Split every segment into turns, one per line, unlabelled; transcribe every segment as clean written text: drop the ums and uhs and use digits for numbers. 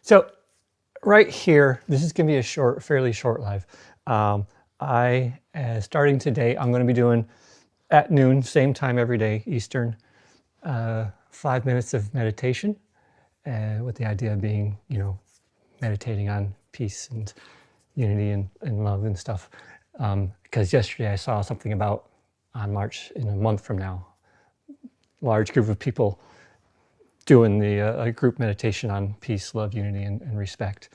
So right here, this is going to be a fairly short live. Starting today, I'm going to be doing at noon, same time every day, Eastern, 5 minutes of meditation, with the idea being, meditating on peace and unity and love and stuff. Because yesterday I saw something about on March, in a month from now, large group of people doing the group meditation on peace, love, unity, and respect.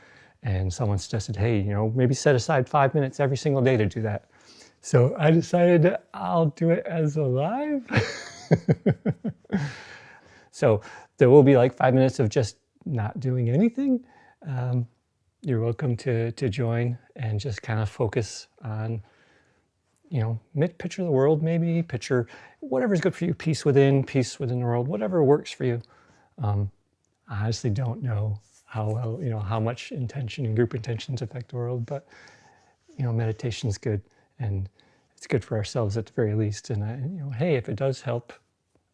And someone suggested, hey, maybe set aside 5 minutes every single day to do that. So I decided I'll do it as a live. So there will be like 5 minutes of just not doing anything. You're welcome to join and just kind of focus on, picture the world, maybe picture whatever's good for you, peace within the world, whatever works for you. I honestly don't know how well, how much intention and group intentions affect the world, but, meditation's good, and it's good for ourselves at the very least. And, hey, if it does help,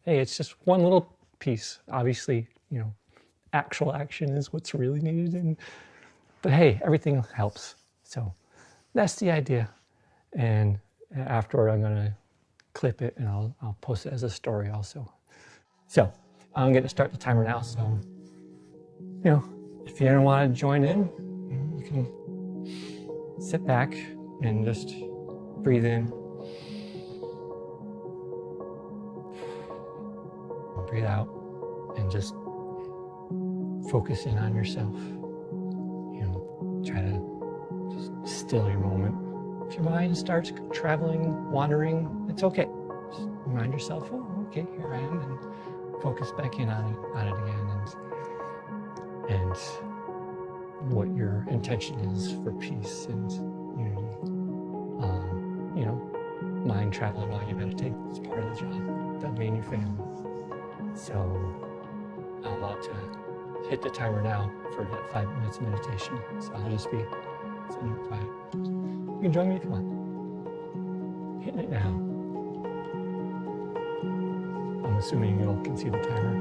hey, it's just one little piece. Obviously, actual action is what's really needed. But hey, everything helps. So that's the idea. And afterward, I'm going to clip it and I'll post it as a story also. So I'm going to start the timer now. So, if you don't want to join in, you can sit back and just breathe in. Breathe out and just focus in on yourself. Try to just still your moment. If your mind starts traveling, wandering, it's okay. Just remind yourself, oh, okay, here I am, and focus back in on it again, and what your intention is for peace and unity. Mind traveling while you meditate is part of the job. Doesn't mean you're failing. So I'm about to hit the timer now for that 5 minutes of meditation. So I'll just be sitting here quiet. You can join me if you want. Hitting it now. I'm assuming you all can see the timer.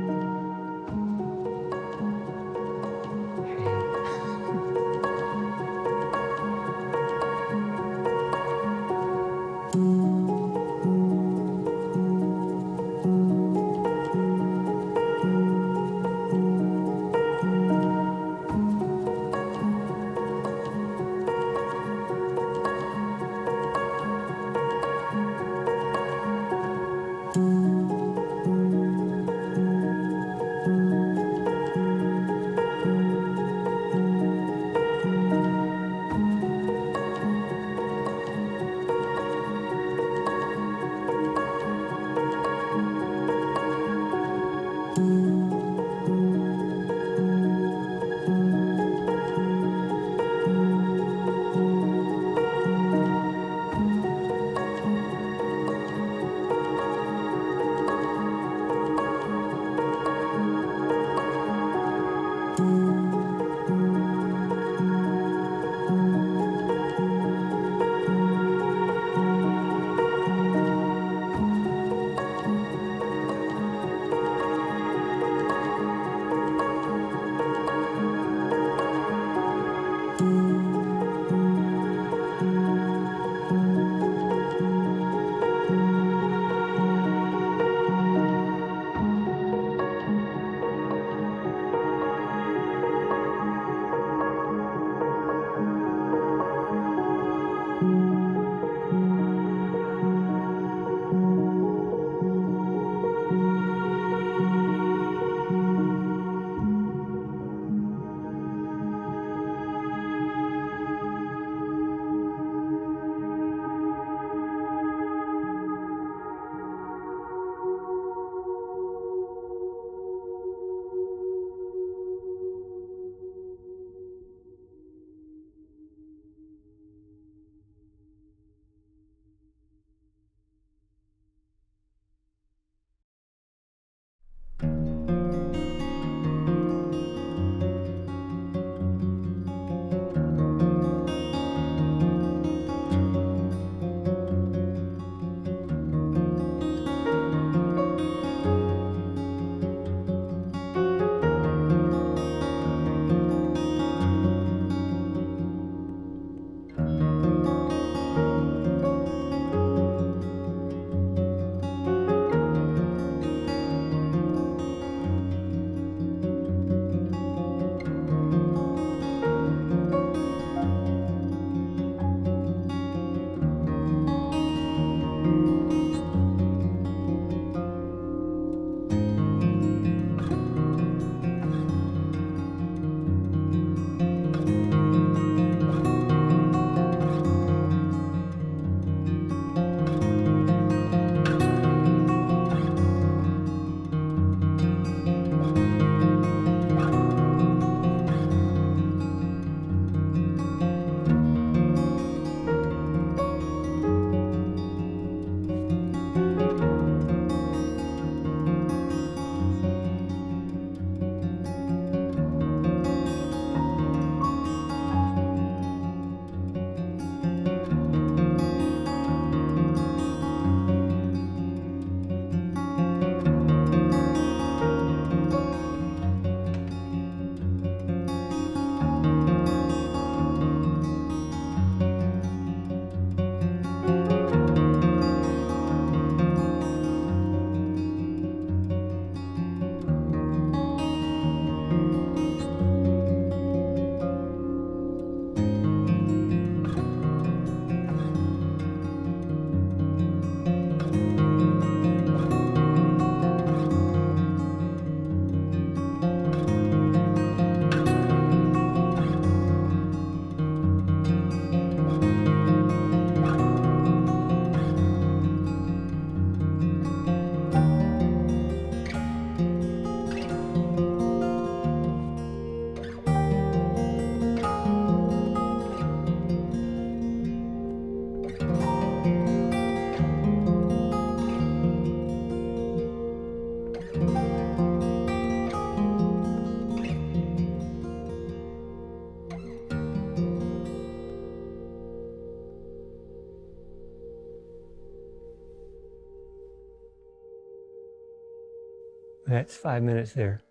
That's 5 minutes there.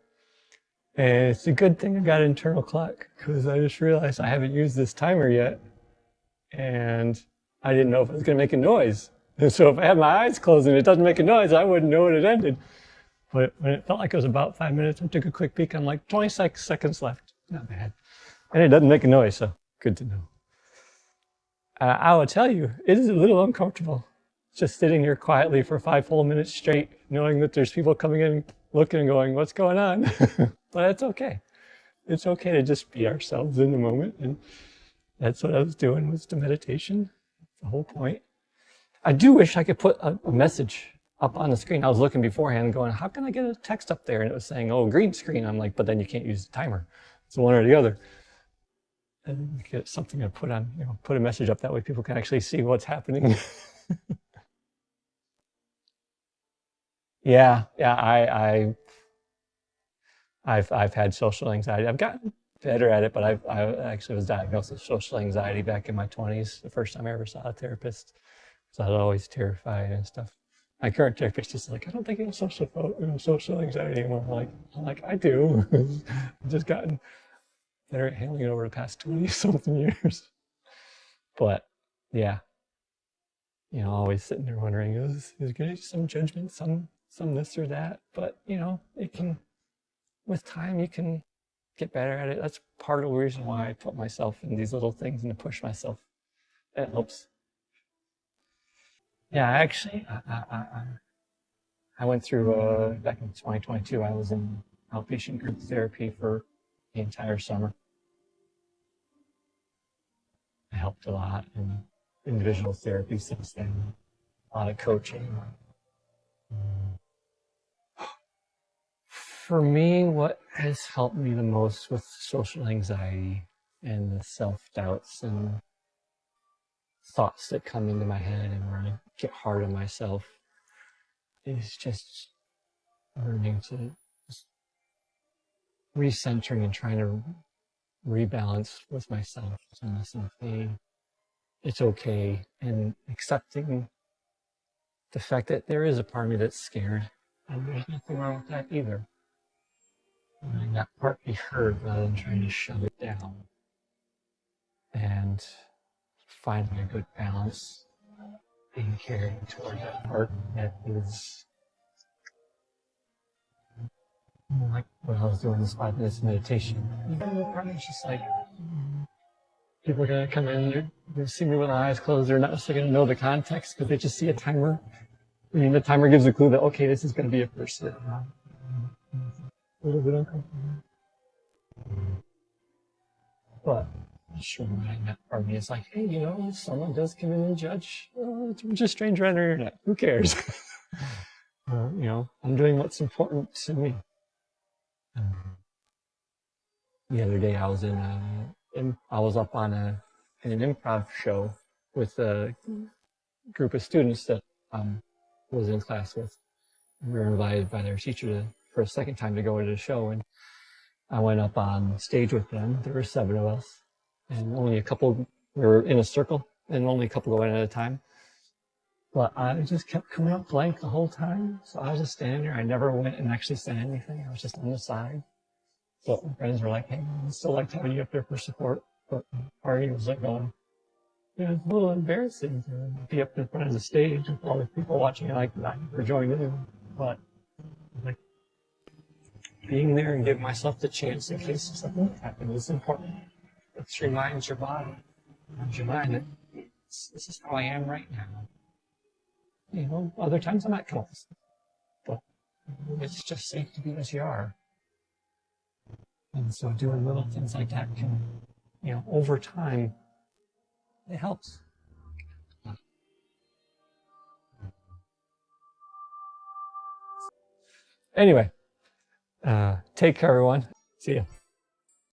And it's a good thing I got an internal clock because I just realized I haven't used this timer yet. And I didn't know if it was going to make a noise. And so if I had my eyes closed and it doesn't make a noise, I wouldn't know when it ended. But when it felt like it was about 5 minutes, I took a quick peek. I'm like, 26 seconds left. Not bad. And it doesn't make a noise, so good to know. I will tell you, it is a little uncomfortable just sitting here quietly for 5 full minutes straight, knowing that there's people coming in, looking and going, what's going on? But it's okay. It's okay to just be ourselves in the moment. And that's what I was doing was the meditation. The whole point. I do wish I could put a message up on the screen. I was looking beforehand going, how can I get a text up there? And it was saying, oh, green screen. I'm like, but then you can't use the timer. It's one or the other. And get something to put on, put a message up that way people can actually see what's happening. Yeah, I've had social anxiety. I've gotten better at it, but I actually was diagnosed with social anxiety back in my 20s, the first time I ever saw a therapist. So I was always terrified and stuff. My current therapist is like, I don't think you have social anxiety anymore. I'm like, I do. I've just gotten better at handling it over the past 20 something years. But yeah, always sitting there wondering, is going to be some judgment, some this or that. But it can, with time, you can get better at it. That's part of the reason why I put myself in these little things and to push myself. It helps. Yeah, actually, I went through back in 2022. I was in outpatient group therapy for the entire summer. I helped a lot in individual therapy since then. A lot of coaching. For me, what has helped me the most with social anxiety and the self-doubts and thoughts that come into my head and where I get hard on myself is just learning to just recentering and trying to rebalance with myself. Telling myself, hey, it's okay, and accepting the fact that there is a part of me that's scared, and there's nothing wrong with that either. Letting that part be heard rather than trying to shove it down, and finding a good balance, being caring toward that part that is like when I was doing this 5 minutes meditation. The part is just like people are gonna come in, they see me with my eyes closed, they're not necessarily gonna know the context because they just see a timer. I mean, the timer gives a clue that okay, this is gonna be a person. A little bit uncomfortable. But sure, that part of me is like, hey, if someone does come in and judge, it's just a stranger on the internet. Who cares? I'm doing what's important to me. The other day, I was I was up on in an improv show with a group of students that was in class with. We were invited by their teacher for a second time to go to the show, and I went up on stage with them. There were 7 of us, and only a couple were in a circle, and only a couple go in at a time. But I just kept coming up blank the whole time, so I was just standing there. I never went and actually said anything. I was just on the side. But my friends were like, hey, I still like having you up there for support. But part of me was like going, it's a little embarrassing to be up in front of the stage with all the people watching it like that for joining in. But like being there and giving myself the chance in case something happens is important. It reminds your body, reminds your mind that this is how I am right now. Other times I might come up with stuff, but it's just safe to be as you are. And so doing little things like that can, over time, it helps. Anyway, take care, everyone. See ya.